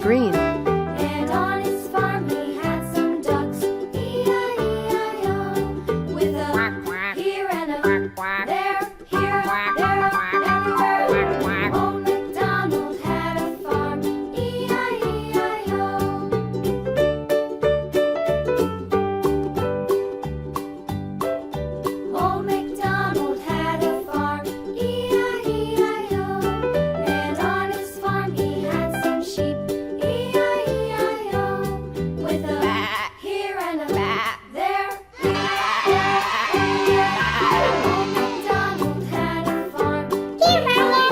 green. And on his farm he had some ducks, E-I-E-I-O, with a here and a there, here, there, everywhere. Old MacDonald had a farm, E-I-E-I-O. Old MacDonald had a farm, E-I-E-I-O, and on his farm he had some sheep, E-I-E-I-O, with a here and a there, here, everywhere. Old MacDonald had a farm, E-I-E-I-O.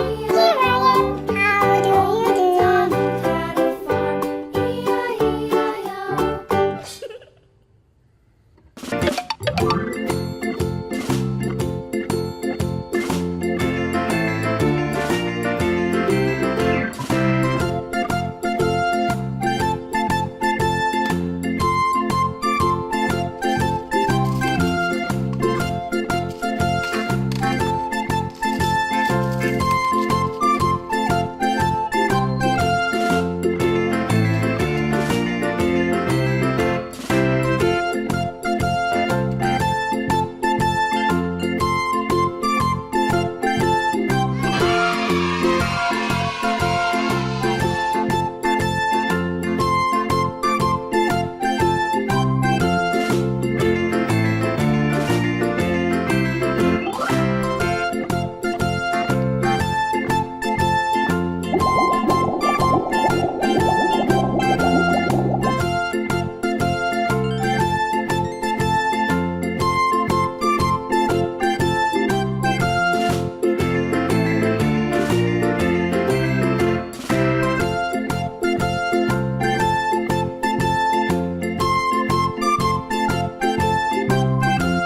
Old MacDonald had a farm, E-I-E-I-O.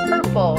Purple.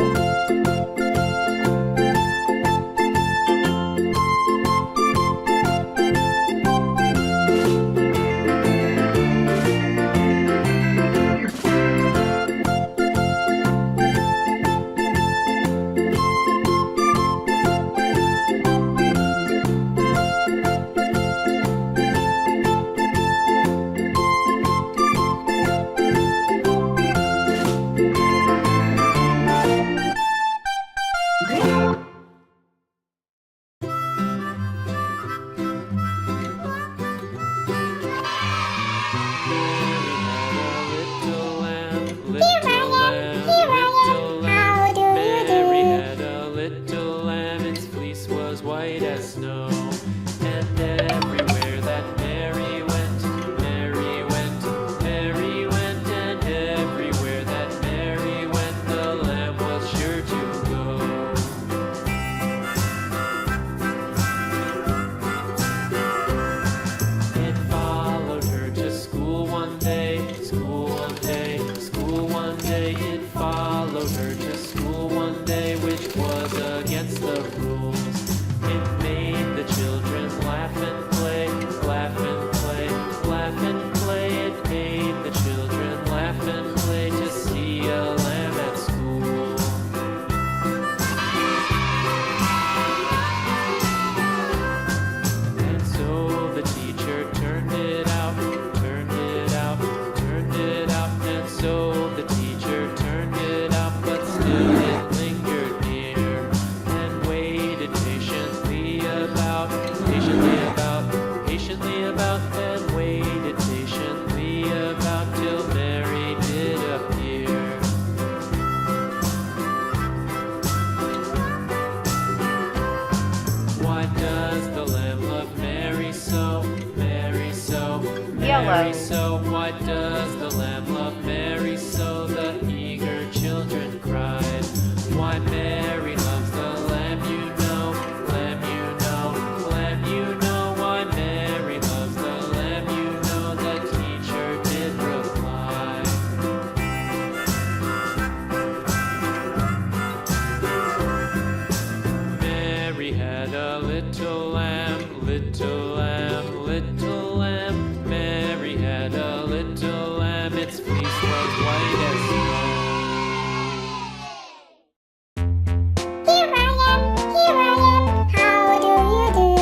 Mary had a little lamb, its fleece was white as snow. And everywhere that Mary went, Mary went, Mary went, and everywhere that Mary went, the lamb was sure to go. It followed her to school one day, school one day, school one day. It followed her to school one day, which was against the rules. It made the children laugh and play, laugh and play, laugh and play. It made the children laugh and play to see a lamb at school. And so the teacher turned it out, turned it out, turned it out. And so the teacher turned it out, but still it lingered near and waited patiently about, patiently about, patiently about, and waited patiently about till Mary did appear. Why does the lamb love Mary so, Mary so, Mary Yellow. so? Why does the lamb love Mary so? The eager children cried. Why Mary loves the lamb, you know, lamb, you know, lamb, you know. Why Mary loves the lamb, you know, the teacher did reply. Mary had a little lamb, little lamb, little lamb. Mary had a little lamb, its fleece was white as snow. Here I am, how do you do?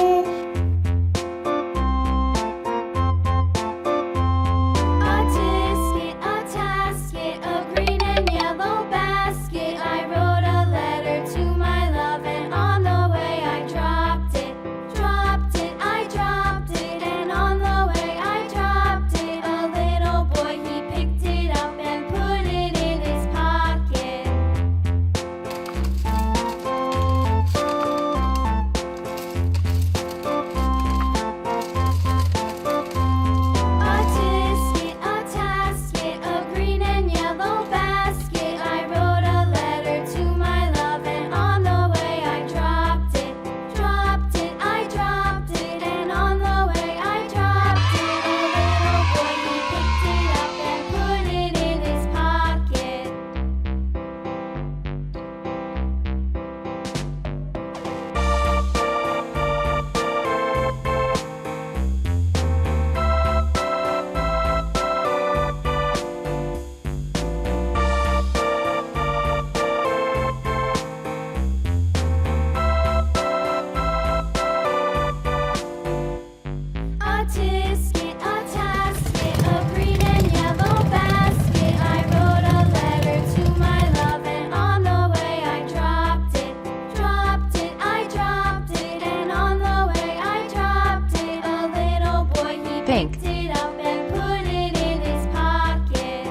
pink. Picked it up and put it in his pocket.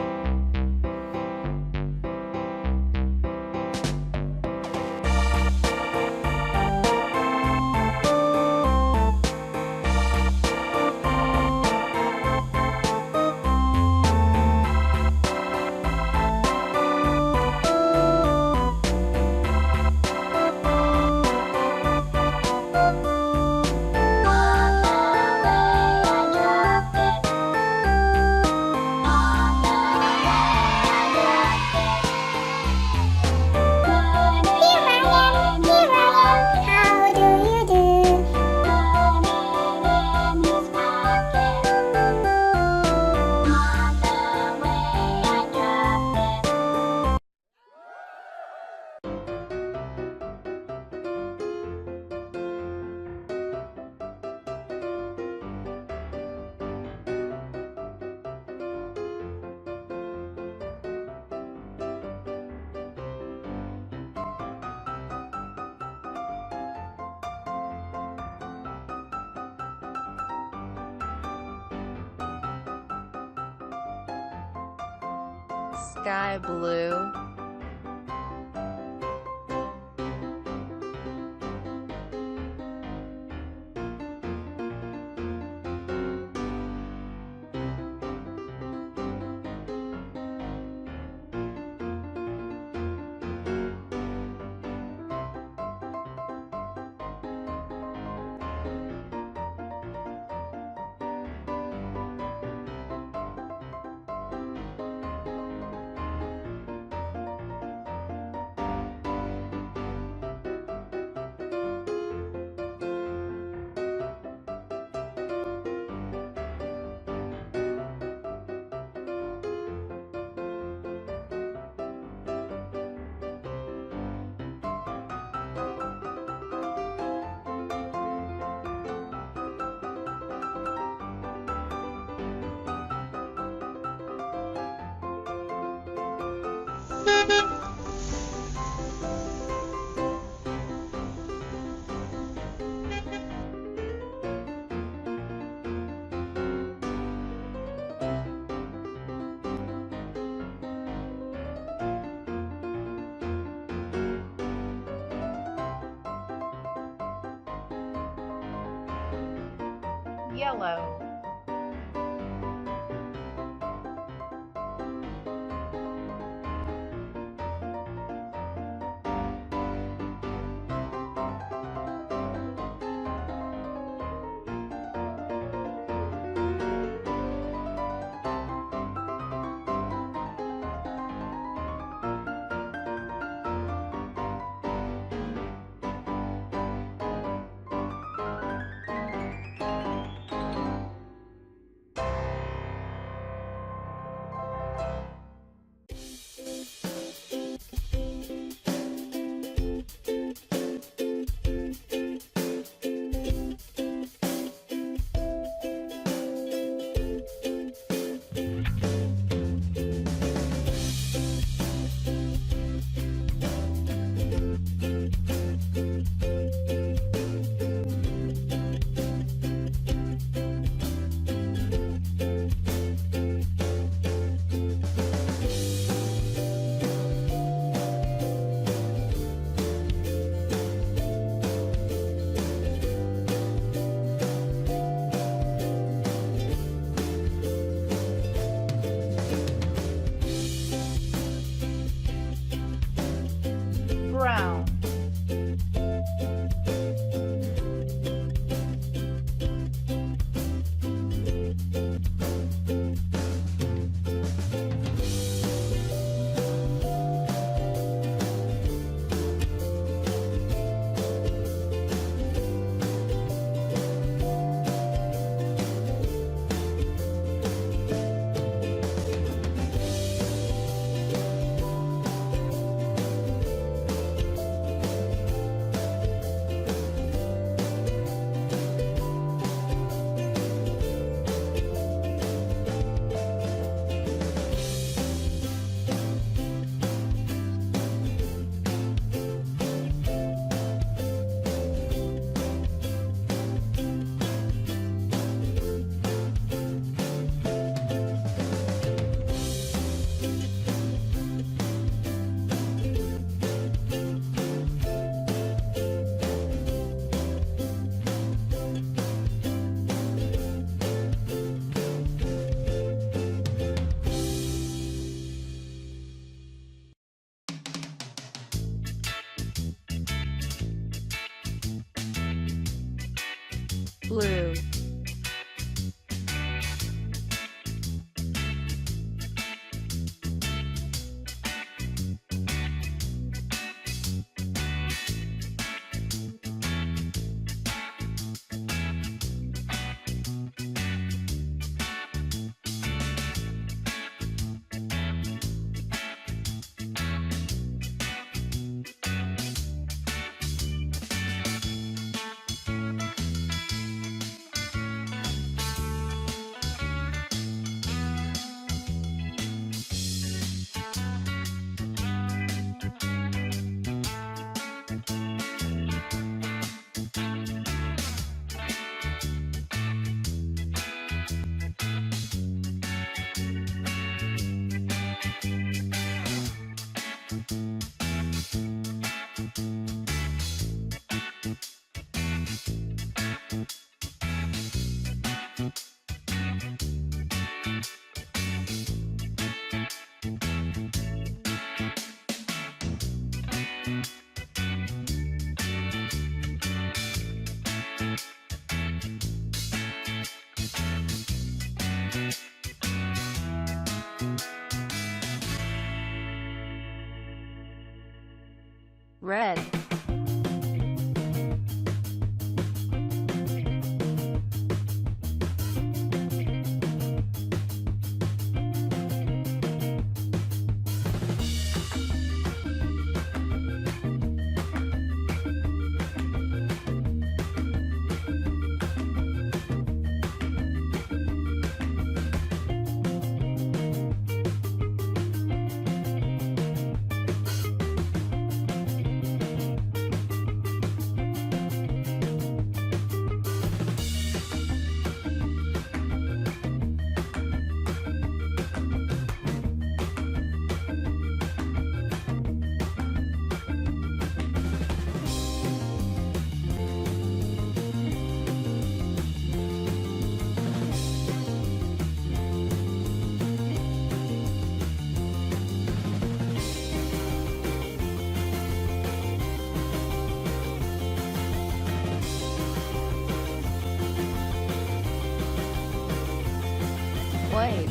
How do you do? Sky blue. Yellow. Blue. Red. White.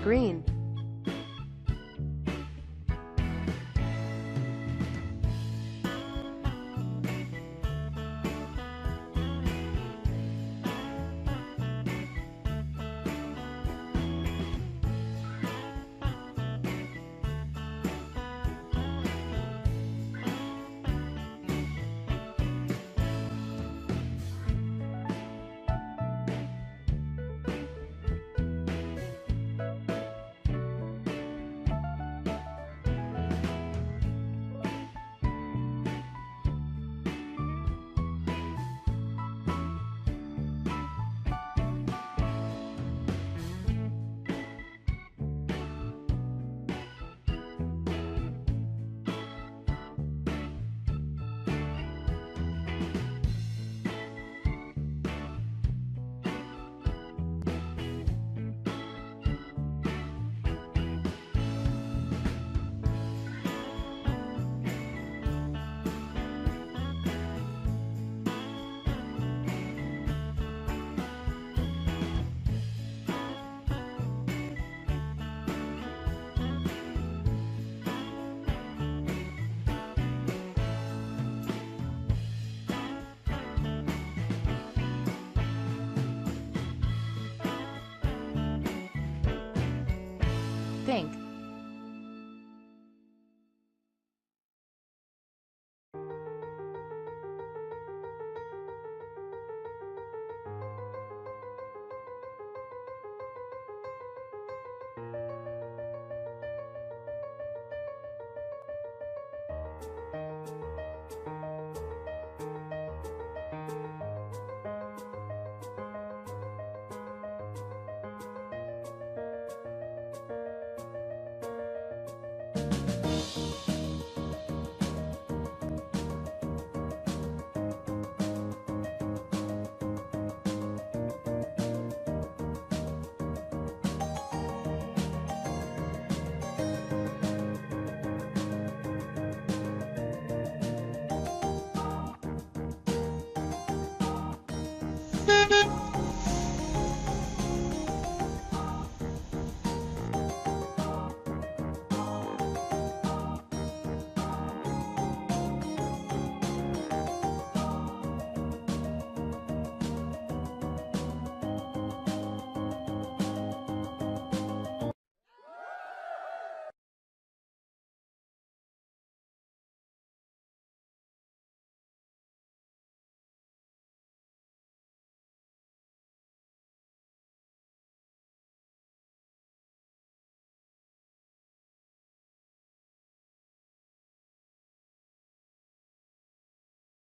Green.